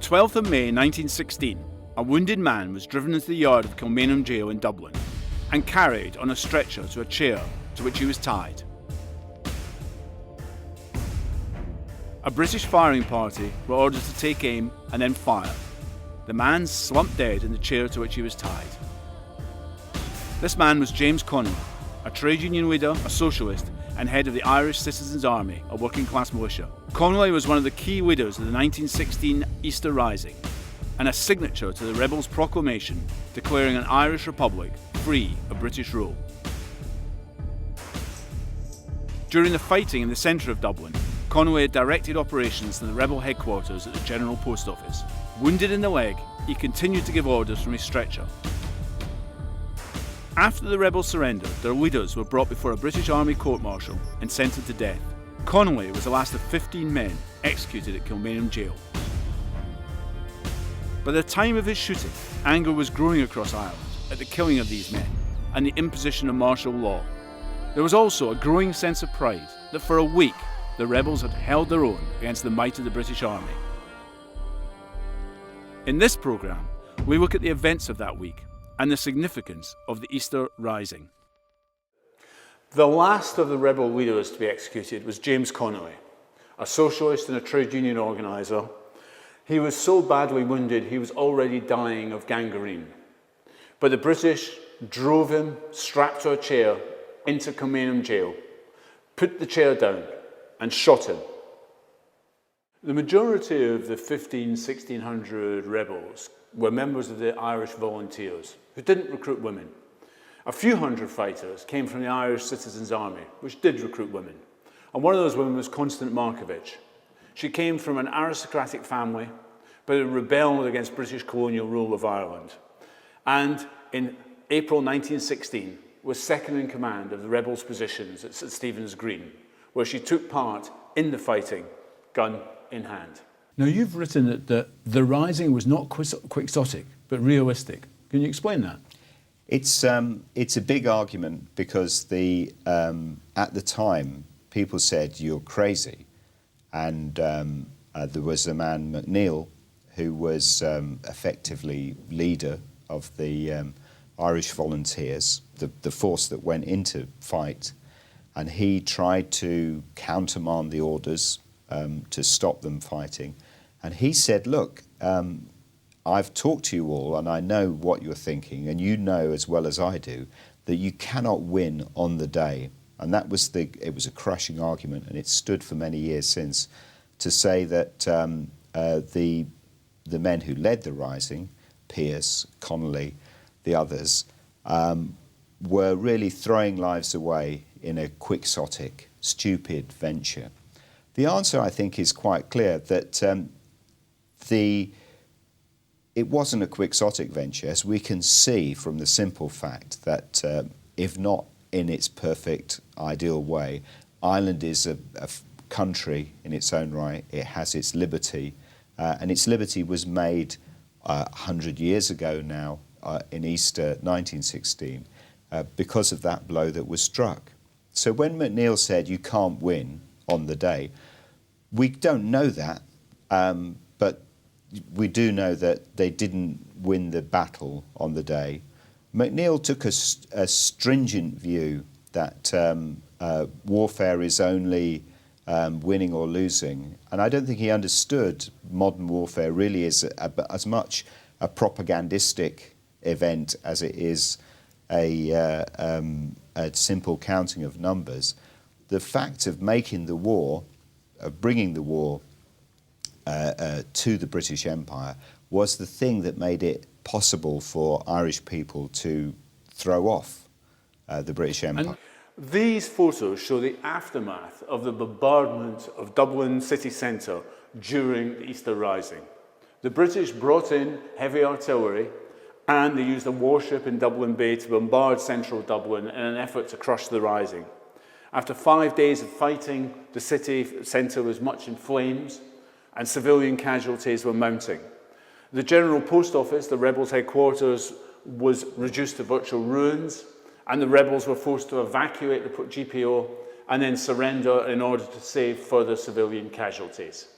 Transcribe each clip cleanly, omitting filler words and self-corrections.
12th of May 1916, a wounded man was driven into the yard of Kilmainham Jail in Dublin and carried on a stretcher to a chair to which he was tied. A British firing party were ordered to take aim and then fire. The man slumped dead in the chair to which he was tied. This man was James Connolly, a trade union leader, a socialist, and head of the Irish Citizens' Army, a working-class militia. Connolly was one of the key leaders of the 1916 Easter Rising, and a signature to the rebels' proclamation declaring an Irish Republic free of British rule. During the fighting in the centre of Dublin, Connolly had directed operations in the rebel headquarters at the General Post Office. Wounded in the leg, he continued to give orders from his stretcher. After the rebels surrendered, their leaders were brought before a British Army court-martial and sentenced to death. Connolly was the last of 15 men executed at Kilmainham Jail. By the time of his shooting, anger was growing across Ireland at the killing of these men and the imposition of martial law. There was also a growing sense of pride that for a week the rebels had held their own against the might of the British Army. In this programme, we look at the events of that week and the significance of the Easter Rising. The last of the rebel leaders to be executed was James Connolly, a socialist and a trade union organiser. He was so badly wounded he was already dying of gangrene. But the British drove him, strapped to a chair, into Kilmainham Jail, put the chair down and shot him. The majority of the 1600 rebels were members of the Irish Volunteers, who didn't recruit women. A few hundred fighters came from the Irish Citizens' Army, which did recruit women. And one of those women was Constance Markievicz. She came from an aristocratic family, but had rebelled against British colonial rule of Ireland. And in April 1916, was second in command of the rebels' positions at St Stephen's Green, where she took part in the fighting, gun in hand. Now, you've written that the rising was not quixotic, but realistic. Can you explain that? It's a big argument because at the time people said you're crazy, and there was a man, McNeill, who was effectively leader of the Irish Volunteers, the force that went into fight, and he tried to countermand the orders to stop them fighting. And he said, look, I've talked to you all and I know what you're thinking, and you know as well as I do that you cannot win on the day. And that was it was a crushing argument, and it stood for many years since, to say that the men who led the rising, Pearse, Connolly, the others, were really throwing lives away in a quixotic, stupid venture. The answer, I think, is quite clear, that it wasn't a quixotic venture, as we can see from the simple fact that, if not in its perfect, ideal way, Ireland is a country in its own right. It has its liberty, and its liberty was made 100 years ago now, in Easter 1916, because of that blow that was struck. So when McNeill said you can't win on the day, we don't know that, but we do know that they didn't win the battle on the day. McNeill took a stringent view that warfare is only winning or losing, and I don't think he understood modern warfare really is as much a propagandistic event as it is a simple counting of numbers. The fact of making the war, of bringing the war to the British Empire, was the thing that made it possible for Irish people to throw off the British Empire. And these photos show the aftermath of the bombardment of Dublin city centre during the Easter Rising. The British brought in heavy artillery, and they used a warship in Dublin Bay to bombard central Dublin in an effort to crush the rising. After 5 days of fighting, the city centre was much in flames, and civilian casualties were mounting. The General Post Office, the rebels' headquarters, was reduced to virtual ruins, and the rebels were forced to evacuate the GPO and then surrender in order to save further civilian casualties.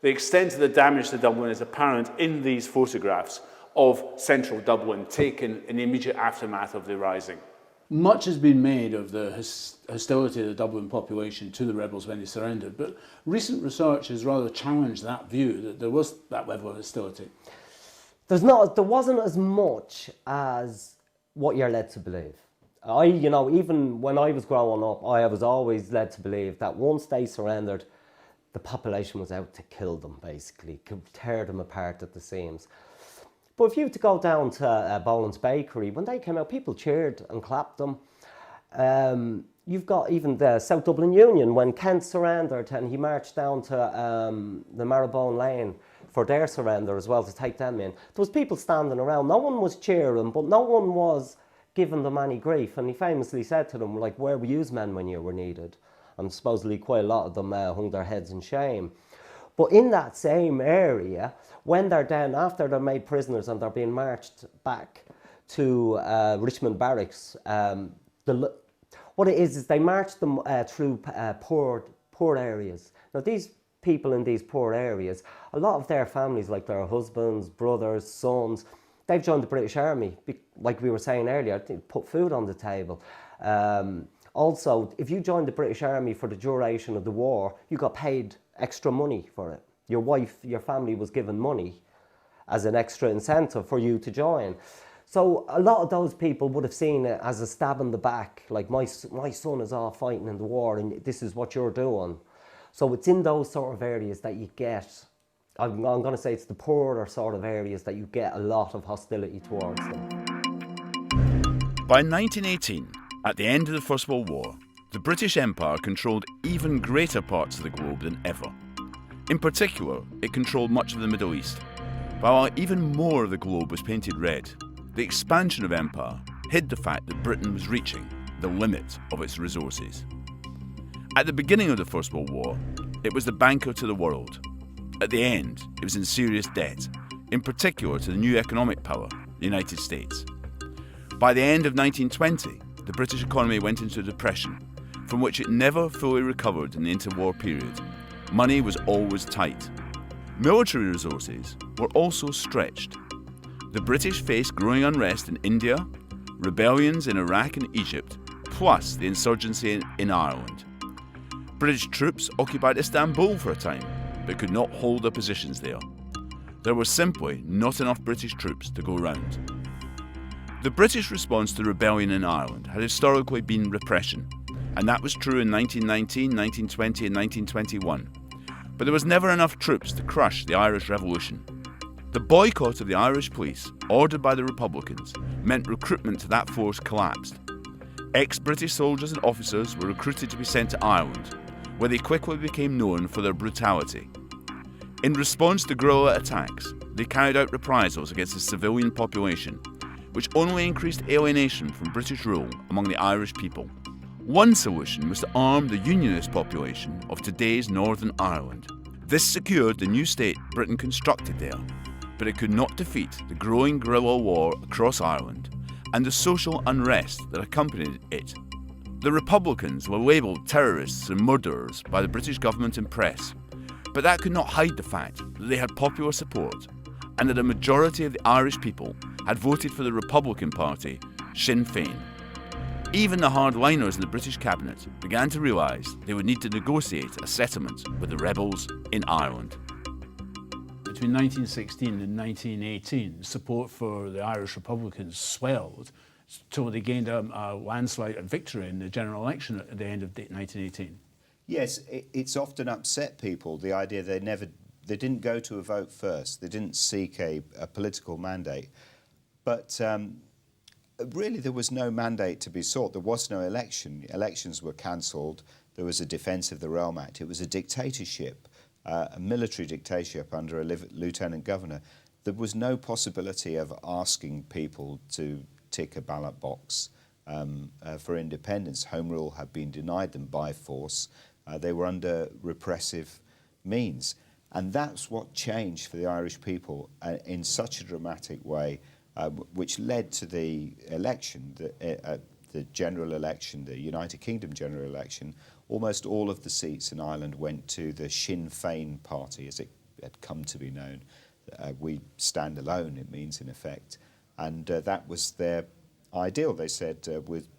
The extent of the damage to Dublin is apparent in these photographs of central Dublin taken in the immediate aftermath of the Rising. Much has been made of the hostility of the Dublin population to the rebels when they surrendered, but recent research has rather challenged that view, that there was that level of hostility. There wasn't as much as what you're led to believe. Even when I was growing up, I was always led to believe that once they surrendered, the population was out to kill them, basically, to tear them apart at the seams. But if you were to go down to Boland's Bakery, when they came out, people cheered and clapped them. You've got even the South Dublin Union, when Kent surrendered and he marched down to the Marylebone Lane for their surrender as well, to take them in. There was people standing around. No one was cheering, but no one was giving them any grief. And he famously said to them, like, where were you men when you were needed? And supposedly quite a lot of them hung their heads in shame. But in that same area, when they're then, after they're made prisoners and they're being marched back to Richmond Barracks, what it is they march them through poor areas. Now these people in these poor areas, a lot of their families, like their husbands, brothers, sons, they've joined the British Army. Like we were saying earlier, they put food on the table. Also, if you joined the British Army for the duration of the war, you got paid extra money for it. Your wife, your family was given money as an extra incentive for you to join. So a lot of those people would have seen it as a stab in the back, like my son is off fighting in the war and this is what you're doing. So it's in those sort of areas that you get, I'm going to say it's the poorer sort of areas that you get a lot of hostility towards them. By 1918, at the end of the First World War, the British Empire controlled even greater parts of the globe than ever. In particular, it controlled much of the Middle East. While even more of the globe was painted red, the expansion of empire hid the fact that Britain was reaching the limit of its resources. At the beginning of the First World War, it was the banker to the world. At the end, it was in serious debt, in particular to the new economic power, the United States. By the end of 1920, the British economy went into a depression, from which it never fully recovered in the interwar period. Money was always tight. Military resources were also stretched. The British faced growing unrest in India, rebellions in Iraq and Egypt, plus the insurgency in Ireland. British troops occupied Istanbul for a time, but could not hold their positions there. There were simply not enough British troops to go round. The British response to the rebellion in Ireland had historically been repression, and that was true in 1919, 1920 and 1921. But there was never enough troops to crush the Irish Revolution. The boycott of the Irish police, ordered by the Republicans, meant recruitment to that force collapsed. Ex-British soldiers and officers were recruited to be sent to Ireland, where they quickly became known for their brutality. In response to guerrilla attacks, they carried out reprisals against the civilian population, which only increased alienation from British rule among the Irish people. One solution was to arm the Unionist population of today's Northern Ireland. This secured the new state Britain constructed there, but it could not defeat the growing guerrilla war across Ireland and the social unrest that accompanied it. The Republicans were labelled terrorists and murderers by the British government and press, but that could not hide the fact that they had popular support and that a majority of the Irish people had voted for the Republican Party, Sinn Féin. Even the hardliners in the British cabinet began to realise they would need to negotiate a settlement with the rebels in Ireland. Between 1916 and 1918, support for the Irish Republicans swelled till they gained a landslide victory in the general election at the end of 1918. Yes, it's often upset people, the idea they didn't go to a vote first, they didn't seek a political mandate. But really there was no mandate to be sought, there was no election. Elections were cancelled, there was a Defence of the Realm Act, it was a dictatorship, a military dictatorship under a lieutenant governor. There was no possibility of asking people to tick a ballot box for independence. Home rule had been denied them by force. They were under repressive means. And that's what changed for the Irish people in such a dramatic way, which led to the election, the general election, the United Kingdom general election. Almost all of the seats in Ireland went to the Sinn Féin party, as it had come to be known. We stand alone, it means in effect, and that was their ideal. They said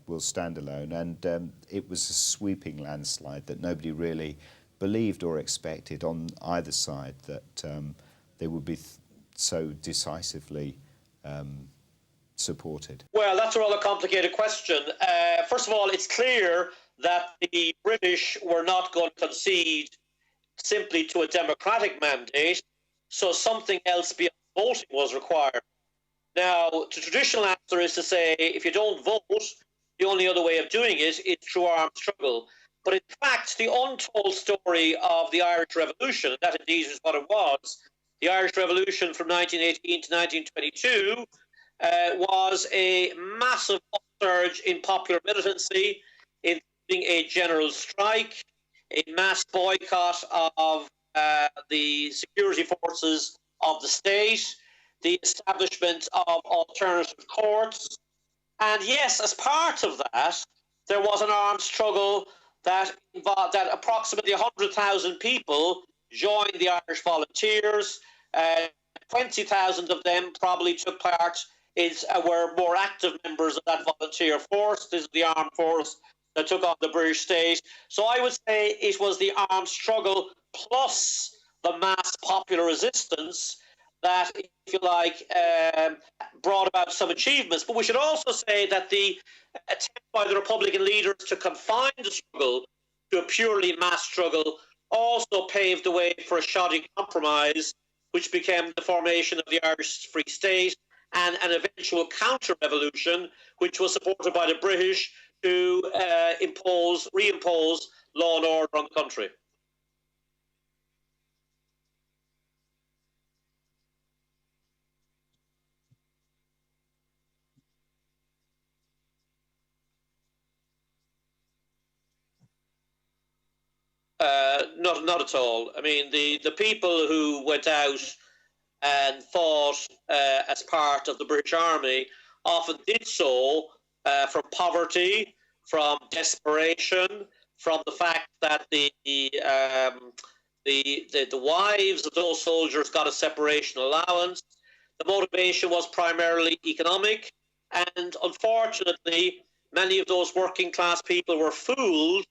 we'll stand alone, and it was a sweeping landslide that nobody really believed or expected on either side, that they would be so decisively supported. Well, that's a rather complicated question. First of all, it's clear that the British were not going to concede simply to a democratic mandate, so something else beyond voting was required. Now, the traditional answer is to say, if you don't vote, the only other way of doing it is through armed struggle. But in fact, the untold story of the Irish Revolution, and that indeed is what it was, the Irish Revolution from 1918 to 1922 was a massive upsurge in popular militancy, including a general strike, a mass boycott of the security forces of the state, the establishment of alternative courts. And yes, as part of that, there was an armed struggle that involved that approximately 100,000 people joined the Irish Volunteers. 20,000 of them probably took part, were more active members of that volunteer force. This is the armed force that took on the British state. So I would say it was the armed struggle plus the mass popular resistance that, if you like, brought about some achievements. But we should also say that the attempt by the Republican leaders to confine the struggle to a purely mass struggle also paved the way for a shoddy compromise, which became the formation of the Irish Free State and an eventual counter-revolution, which was supported by the British to reimpose law and order on the country. Not at all. I mean, the people who went out and fought as part of the British Army often did so from poverty, from desperation, from the fact that the wives of those soldiers got a separation allowance. The motivation was primarily economic, and unfortunately, many of those working class people were fooled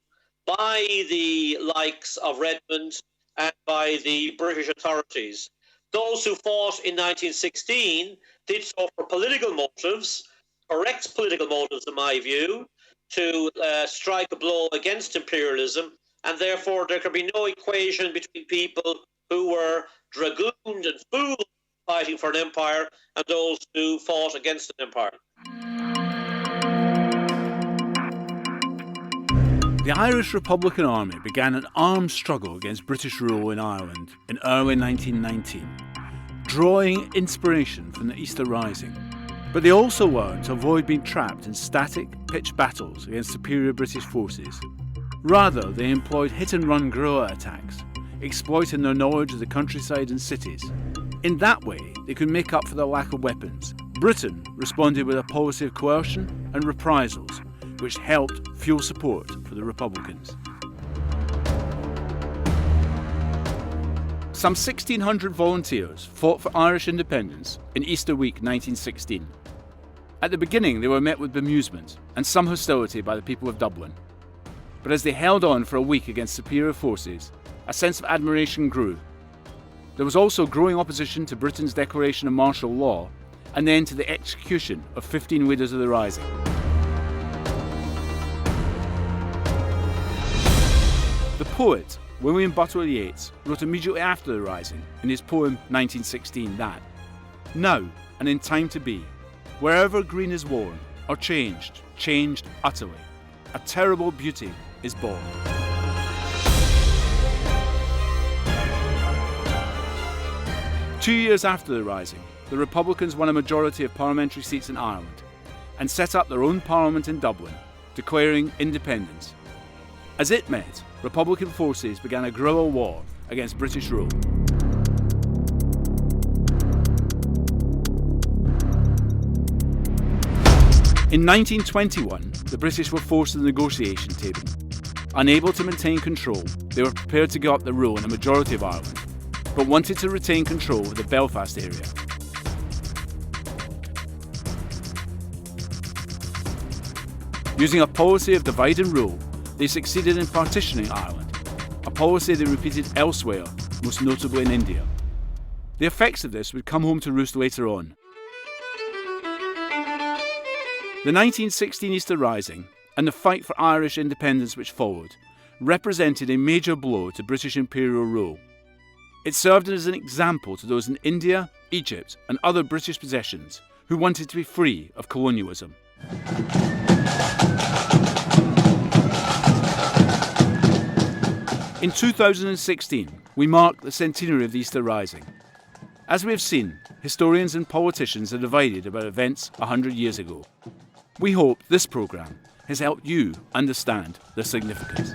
by the likes of Redmond and by the British authorities. Those who fought in 1916 did so for political motives, correct political motives in my view, to strike a blow against imperialism, and therefore there can be no equation between people who were dragooned and fooled fighting for an empire and those who fought against an empire. The Irish Republican Army began an armed struggle against British rule in Ireland in early 1919, drawing inspiration from the Easter Rising. But they also learned to avoid being trapped in static, pitched battles against superior British forces. Rather, they employed hit-and-run guerrilla attacks, exploiting their knowledge of the countryside and cities. In that way, they could make up for the lack of weapons. Britain responded with a policy of coercion and reprisals, which helped fuel support for the Republicans. Some 1,600 volunteers fought for Irish independence in Easter week 1916. At the beginning, they were met with bemusement and some hostility by the people of Dublin. But as they held on for a week against superior forces, a sense of admiration grew. There was also growing opposition to Britain's declaration of martial law and then to the execution of 15 leaders of the Rising. The poet William Butler Yeats wrote immediately after the Rising in his poem 1916 that, "Now and in time to be, wherever green is worn or changed utterly, a terrible beauty is born." Two years after the Rising, the Republicans won a majority of parliamentary seats in Ireland and set up their own parliament in Dublin, declaring independence. As it met, Republican forces began a guerrilla war against British rule. In 1921, the British were forced to the negotiation table. Unable to maintain control, they were prepared to give up the rule in a majority of Ireland, but wanted to retain control of the Belfast area. Using a policy of divide and rule, they succeeded in partitioning Ireland, a policy they repeated elsewhere, most notably in India. The effects of this would come home to roost later on. The 1916 Easter Rising and the fight for Irish independence which followed represented a major blow to British imperial rule. It served as an example to those in India, Egypt and other British possessions who wanted to be free of colonialism. In 2016, we mark the centenary of the Easter Rising. As we have seen, historians and politicians are divided about events 100 years ago. We hope this programme has helped you understand their significance.